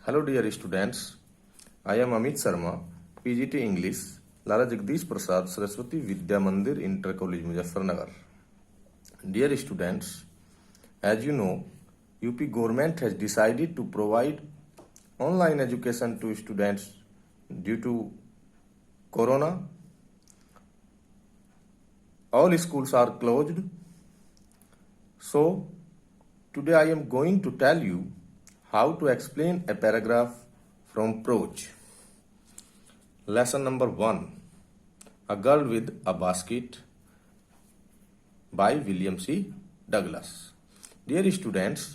Hello dear students, I am Amit Sharma, PGT English, Lala Jagdish Prasad Saraswati Vidya Mandir Inter College Muzaffarnagar. Dear students, as you know, UP government has decided to provide online education to students due to Corona. All schools are closed. So today I am going to tell you how to explain a paragraph from prose. Lesson number 1, A Girl with a Basket by William C. Douglas. Dear students,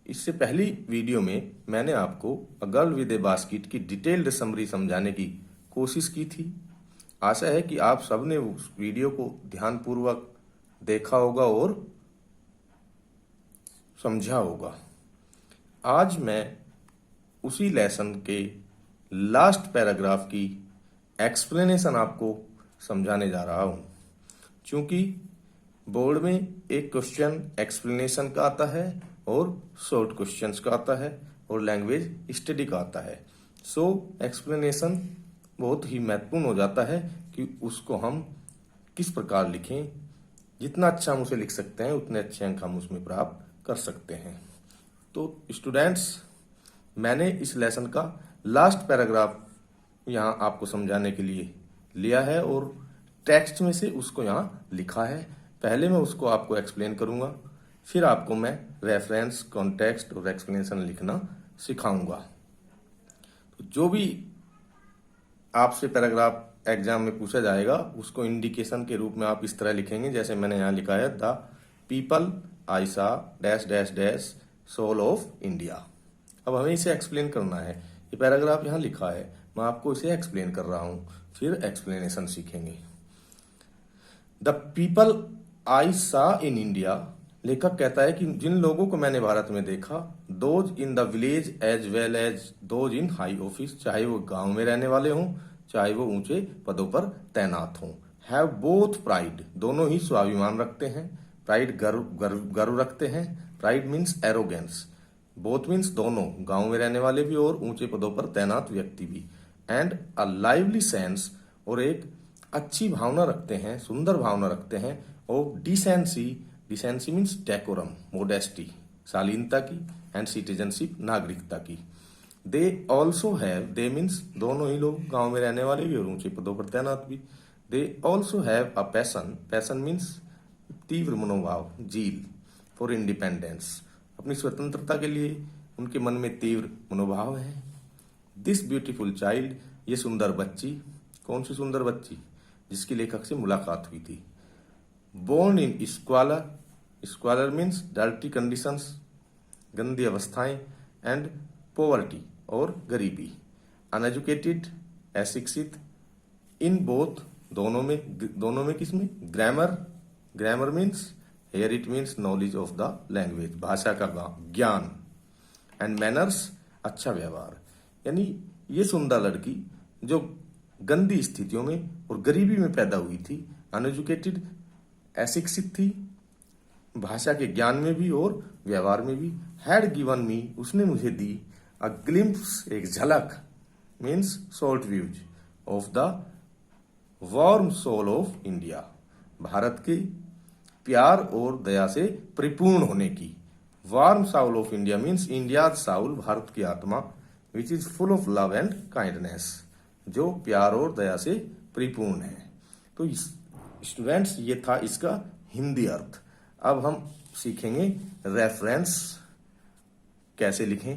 इससे पहली video में मैंने आपको अ girl with a basket की detailed summary समझाने की कोशिश की थी। आशा है कि आप सबने उस वीडियो को ध्यानपूर्वक देखा होगा और समझा होगा। आज मैं उसी लेसन के लास्ट पैराग्राफ की एक्सप्लेनेशन आपको समझाने जा रहा हूं। चूंकि बोर्ड में एक क्वेश्चन एक्सप्लेनेशन का आता है और शॉर्ट क्वेश्चंस का आता है और लैंग्वेज स्टडी का आता है, सो एक्सप्लेनेशन बहुत ही महत्वपूर्ण हो जाता है कि उसको हम किस प्रकार लिखें। जितना अच्छा हम उसे लिख सकते हैं उतने अच्छे अंक हम उसमें प्राप्त कर सकते हैं। तो स्टूडेंट्स, मैंने इस लेसन का लास्ट पैराग्राफ यहाँ आपको समझाने के लिए लिया है और टेक्स्ट में से उसको यहाँ लिखा है। पहले मैं उसको आपको एक्सप्लेन करूंगा, फिर आपको मैं रेफरेंस, कॉन्टेक्स्ट और एक्सप्लेनेशन लिखना सिखाऊंगा। तो जो भी आपसे पैराग्राफ एग्जाम में पूछा जाएगा उसको इंडिकेशन के रूप में आप इस तरह लिखेंगे, जैसे मैंने यहाँ लिखा है, the people I saw dash dash dash soul of India. अब हमें इसे एक्सप्लेन करना है। ये पैराग्राफ यहाँ लिखा है, मैं आपको इसे एक्सप्लेन कर रहा हूं, फिर एक्सप्लेनेशन सीखेंगे। द पीपल आई सा इन इंडिया, लेखक कहता है कि जिन लोगों को मैंने भारत में देखा, those in the village as well as those in high office, चाहे वो गांव में रहने वाले हों चाहे वो ऊंचे पदों पर तैनात हों, हैव बोथ प्राइड, दोनों ही स्वाभिमान रखते हैं, प्राइड गर्व रखते हैं, pride means arrogance, both means दोनों, गांव में रहने वाले भी और ऊंचे पदों पर तैनात व्यक्ति भी, एंड अ लाइवली सेंस, और एक अच्छी भावना रखते हैं, सुंदर भावना रखते हैं, और decency, decency means decorum, modesty, शालीनता की, एंड सिटीजनशिप, नागरिकता की। They also have, they means दोनों ही लोग, गांव में रहने वाले भी और ऊंचे पदों पर तैनात भी। They also have a passion, passion means तीव्र मनोभाव, जील, फॉर इंडिपेंडेंस, अपनी स्वतंत्रता के लिए उनके मन में तीव्र मनोभाव है। दिस ब्यूटीफुल चाइल्ड, ये सुंदर बच्ची, कौन सी सुंदर बच्ची? जिसकी लेखक से मुलाकात हुई थी। Born in squalor, squalor means dirty conditions, गंदी अवस्थाएं, एंड पॉवर्टी, और गरीबी। अनएजुकेटेड, अशिक्षित, इन बोथ, दोनों में किसमें? Grammar, grammar means here it means knowledge of the language, भाषा का ज्ञान, एंड मैनर्स, अच्छा व्यवहार। यानी ये सुंदर लड़की जो गंदी स्थितियों में और गरीबी में पैदा हुई थी, अनएजुकेटेड, अशिक्षित थी, भाषा के ज्ञान में भी और व्यवहार में भी, हैड गिवन मी, उसने मुझे दी, अ ग्लिम्प्स, एक झलक, means short views, of the warm soul of India, भारत के प्यार और दया से परिपूर्ण होने की। Warm soul of India means India soul, भारत की आत्मा, which is full of love and kindness, जो प्यार और दया से परिपूर्ण है। तो स्टूडेंट्स, ये था इसका हिंदी अर्थ। अब हम सीखेंगे रेफरेंस कैसे लिखें,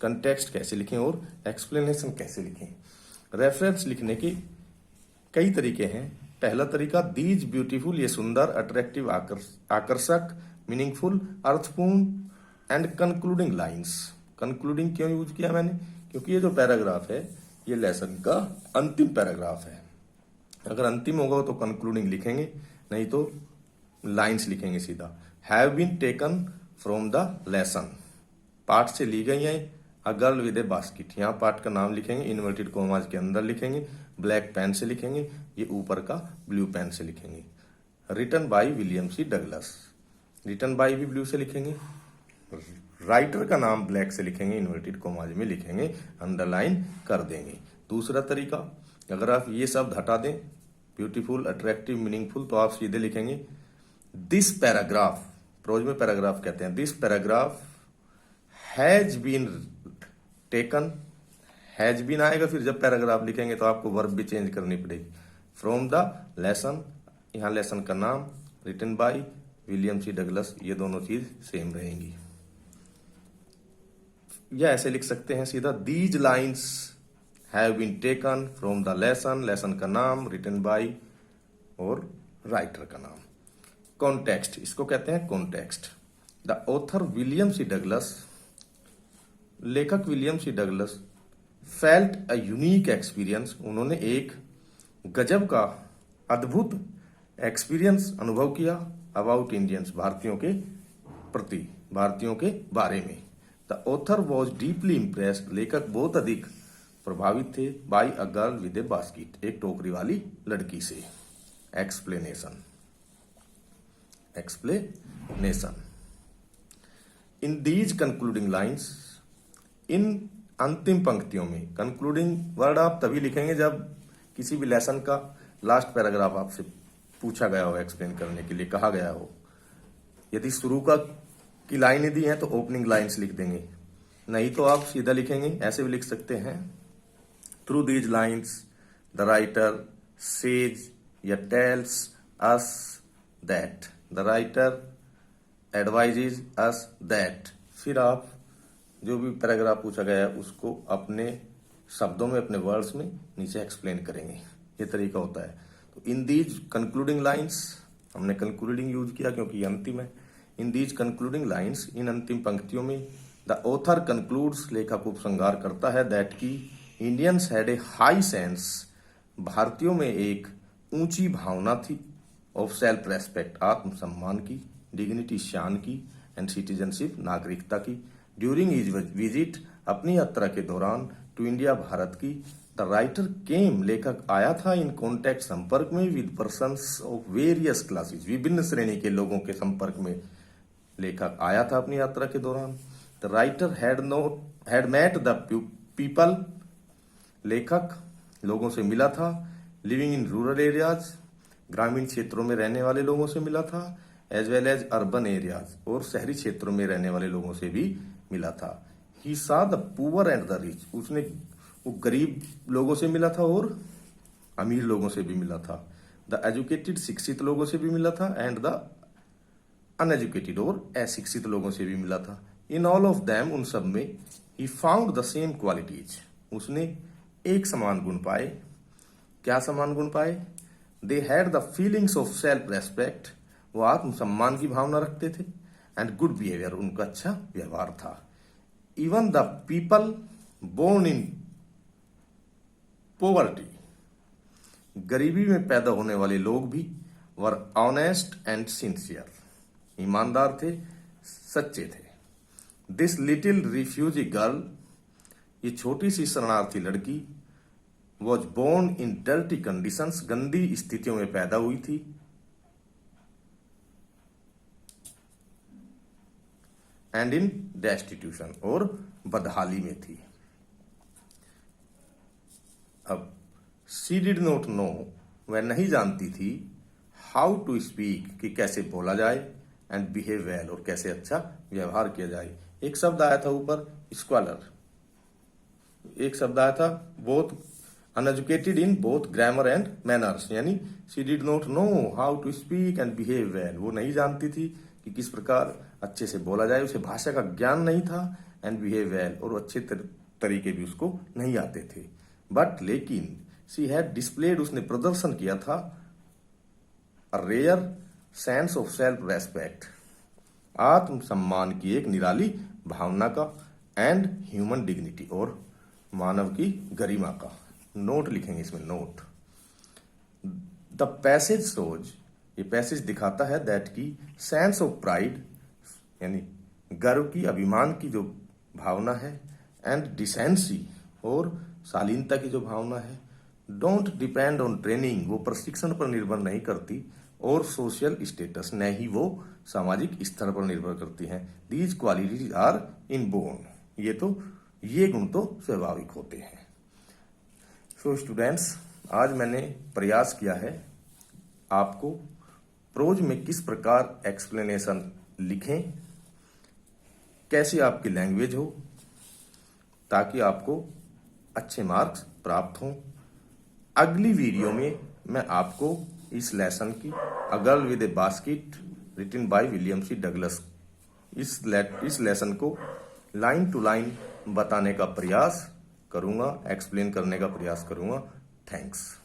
कंटेक्स्ट कैसे लिखें और एक्सप्लेनेशन कैसे लिखें। रेफरेंस लिखने के कई तरीके हैं। पहला तरीका, दीज ब्यूटीफुल, ये सुंदर, अट्रैक्टिव, आकर्षक, मीनिंगफुल, अर्थपूर्ण, एंड कंक्लूडिंग लाइंस। कंक्लूडिंग क्यों यूज किया मैंने? क्योंकि ये जो पैराग्राफ है ये लेसन का अंतिम पैराग्राफ है। अगर अंतिम होगा तो कंक्लूडिंग लिखेंगे, नहीं तो लाइंस लिखेंगे सीधा। Have been taken from the lesson, पाठ से ली गई है। A girl with a basket, यहाँ पाठ का नाम लिखेंगे, इन्वर्टेड कॉमास के अंदर लिखेंगे, ब्लैक पेन से लिखेंगे, ये ऊपर का ब्लू पेन से लिखेंगे। Written by William C Douglas, written by भी ब्लू से लिखेंगे, राइटर का नाम ब्लैक से लिखेंगे, इन्वर्टेड कॉमाज में लिखेंगे, अंडरलाइन कर देंगे। दूसरा तरीका, अगर आप ये शब्द हटा दें, ब्यूटीफुल, अट्रैक्टिव, मीनिंगफुल, तो आप सीधे लिखेंगे दिस पैराग्राफ, प्रोज में पैराग्राफ कहते हैं, this paragraph has been taken, has been आएगा, फिर जब पैराग्राफ लिखेंगे तो आपको वर्ब भी चेंज करनी पड़ेगी, फ्रॉम द लेसन, यहाँ लेसन का नाम, written by William C Douglas, ये दोनों चीज सेम रहेंगी। या ऐसे लिख सकते हैं सीधा, these lines have been taken from the lesson, lesson का नाम, रिटन बाय और राइटर का नाम। कॉन्टेक्स्ट, इसको कहते हैं context. The author William C Douglas, लेखक William C Douglas, felt a unique experience, उन्होंने एक गजब का अद्भुत एक्सपीरियंस अनुभव किया, अबाउट इंडियंस, भारतीयों के प्रति, भारतीयों के बारे में। The author was deeply impressed, लेखक बहुत अधिक प्रभावित थे, by a girl with a basket, एक टोकरी वाली लड़की से। Explanation, explanation, in these concluding lines, इन अंतिम पंक्तियों में, कंक्लूडिंग वर्ड आप तभी लिखेंगे जब किसी भी लेसन का लास्ट पैराग्राफ आपसे पूछा गया हो, एक्सप्लेन करने के लिए कहा गया हो। यदि शुरू का की लाइनें दी हैं तो ओपनिंग लाइंस लिख देंगे, नहीं तो आप सीधा लिखेंगे, ऐसे भी लिख सकते हैं, through these lines the writer says या tells us that, the writer advises us that, फिर आप जो भी पैराग्राफ पूछा गया है उसको अपने शब्दों में, अपने वर्ड्स में नीचे एक्सप्लेन करेंगे, ये तरीका होता है। तो इन दीज कंक्लूडिंग लाइन्स, हमने कंक्लूडिंग यूज किया क्योंकि ये अंतिम है। इन दीज कंक्लूडिंग लाइन्स, इन अंतिम पंक्तियों में, द ऑथर कंक्लूड्स, लेखक उपसंहार करता है, दैट की Indians had a high sense, भारतीयों में एक ऊंची भावना थी, ऑफ सेल्फ रेस्पेक्ट, आत्मसम्मान की, डिग्निटी, शान की, एंड सिटीजनशिप, नागरिकता की। ड्यूरिंग हिज विजिट, अपनी यात्रा के दौरान, टू इंडिया, भारत की, द राइटर केम, लेखक आया था, इन कॉन्टैक्ट, संपर्क में, with persons of various classes, विभिन्न श्रेणी के लोगों के संपर्क में लेखक आया था अपनी यात्रा के दौरान। The writer had met the people, लेखक लोगों से मिला था, लिविंग इन रूरल एरियाज, ग्रामीण क्षेत्रों में रहने वाले लोगों से मिला था, as well as urban areas, और शहरी क्षेत्रों में रहने वाले लोगों से भी मिला था। ही सा the poor and the rich, उसने वो गरीब लोगों से मिला था और अमीर लोगों से भी मिला था। द एजुकेटेड, शिक्षित लोगों से भी मिला था, एंड द अनएजुकेटेड, और अशिक्षित लोगों से भी मिला था। इन ऑल ऑफ देम, उन सब में, he found the same qualities, उसने एक समान गुण पाए। क्या समान गुण पाए? They had the feelings of self respect, वो आत्मसम्मान की भावना रखते थे, एंड गुड बिहेवियर, उनका अच्छा व्यवहार था। Even the people born in poverty, गरीबी में पैदा होने वाले लोग भी, वर ऑनेस्ट एंड सिंसियर, ईमानदार थे, सच्चे थे। दिस लिटिल रिफ्यूजी गर्ल, ये छोटी सी शरणार्थी लड़की, was born in dirty conditions, गंदी स्थितियों में पैदा हुई थी, एंड इन डेस्टिट्यूशन, और बदहाली में थी। अब शी डिड नॉट नो, वह नहीं जानती थी, हाउ टू स्पीक, कि कैसे बोला जाए, एंड बिहेव वेल, और कैसे अच्छा व्यवहार किया जाए। एक शब्द आया था ऊपर, स्कॉलर, एक शब्द आया था both, uneducated in both grammar and manners, यानी she did not know how to speak and behave well, वो नहीं जानती थी कि किस प्रकार अच्छे से बोला जाए, उसे भाषा का ज्ञान नहीं था, एंड बिहेव वेल, और अच्छे तरीके भी उसको नहीं आते थे। बट लेकिन शी हैड डिस्प्लेड, उसने प्रदर्शन किया था, a rare sense of self respect, आत्मसम्मान की एक निराली भावना का, एंड ह्यूमन डिग्निटी, और मानव की गरिमा का। नोट लिखेंगे इसमें, नोट। द पैसेज शोज, ये पैसेज दिखाता है, दैट की सेंस ऑफ प्राइड, यानी गर्व की, अभिमान की जो भावना है, एंड डिसेंसी, और शालीनता की जो भावना है, डोंट डिपेंड ऑन ट्रेनिंग, वो प्रशिक्षण पर निर्भर नहीं करती, और सोशल स्टेटस, न ही वो सामाजिक स्तर पर निर्भर करती हैं। दीज क्वालिटीज आर इनबोर्न, ये गुण तो स्वाभाविक होते हैं। सो स्टूडेंट्स, आज मैंने प्रयास किया है आपको प्रोज में किस प्रकार एक्सप्लेनेशन लिखें, कैसी आपकी लैंग्वेज हो, ताकि आपको अच्छे मार्क्स प्राप्त हों। अगली वीडियो में मैं आपको इस लेसन की a girl with a basket written by William C Douglas, इस लेसन को लाइन टू लाइन बताने का प्रयास करूंगा, एक्सप्लेन करने का प्रयास करूंगा। थैंक्स।